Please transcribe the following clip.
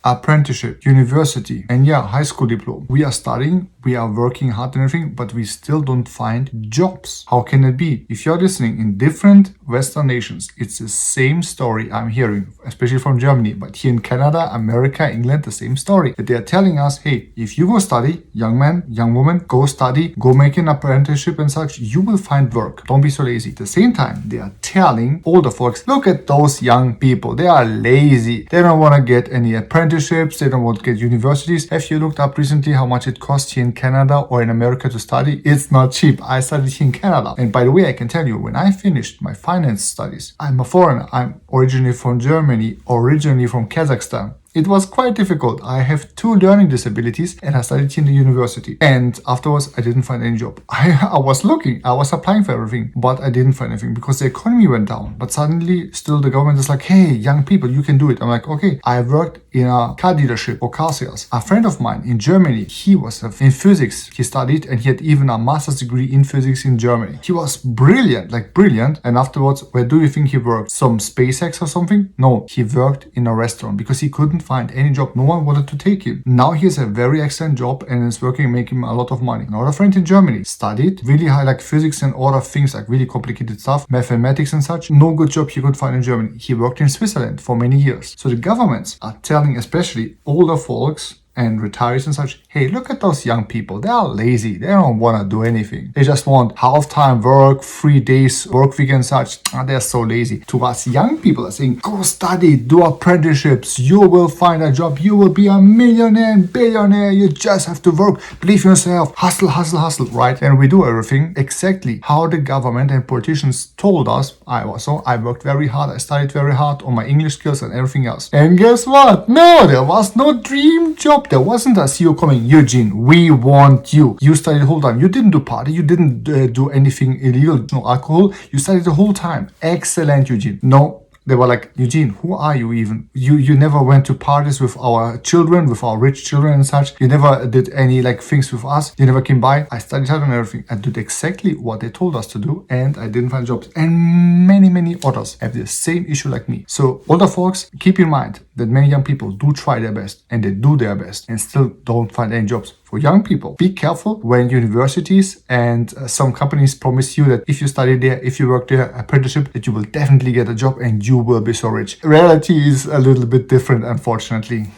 apprenticeship, university, and yeah, high school diploma. We are studying, we are working hard and everything, but we still don't find jobs. How can it be? If you're listening in different Western nations, it's the same story I'm hearing, especially from Germany, but here in Canada, America, England, the same story. That they are telling us, hey, if you go study, young man, young woman, go study, go make an apprenticeship and such, you will find work. Don't be so lazy. At the same time, they are telling older folks, look at those young people. They are lazy. They don't want to get any apprenticeships. They don't want to get universities. Have you looked up recently how much it costs here in Canada or in America to study? It's not cheap. I studied here in Canada. And by the way, I can tell you, when I finished my finance studies, I'm a foreigner. I'm originally from Germany, originally from Kazakhstan. It was quite difficult. I have 2 learning disabilities and I studied in the university. And afterwards, I didn't find any job. I was looking, I was applying for everything, but I didn't find anything because the economy went down. But suddenly, still the government is like, hey, young people, you can do it. I'm like, okay. I worked in a car dealership or car sales. A friend of mine in Germany, he was in physics. He studied and he had even a master's degree in physics in Germany. He was brilliant, like brilliant. And afterwards, where do you think he worked? Some SpaceX or something? No, he worked in a restaurant because he couldn't find any job. No one wanted to take him. Now he has a very excellent job and is working, making him a lot of money. Another friend in Germany studied really high, like physics and other things, like really complicated stuff, mathematics and such. No good job he could find in Germany. He worked in Switzerland for many years. So the governments are telling especially older folks and retirees and such, hey, look at those young people. They are lazy. They don't want to do anything. They just want half-time work, 3 days work week and such. They're so lazy. To us young people are saying, go study, do apprenticeships. You will find a job. You will be a millionaire and billionaire. You just have to work. Believe in yourself. Hustle, hustle, hustle, right? And we do everything exactly how the government and politicians told us. I worked very hard. I studied very hard on my English skills and everything else. And guess what? No, there was no dream job. There wasn't a CEO coming, Eugene, we want you. You studied the whole time. You didn't do party. You didn't do anything illegal, no alcohol. You studied the whole time. Excellent, Eugene. No. They were like, Eugene, who are you even? You never went to parties with our children, with our rich children and such. You never did any like things with us. You never came by. I studied hard and everything. I did exactly what they told us to do and I didn't find jobs. And many, many others have the same issue like me. So older folks, keep in mind that many young people do try their best and they do their best and still don't find any jobs. For young people, be careful when universities and some companies promise you that if you study there, if you work there, apprenticeship, that you will definitely get a job and you will be so rich. Reality is a little bit different, unfortunately.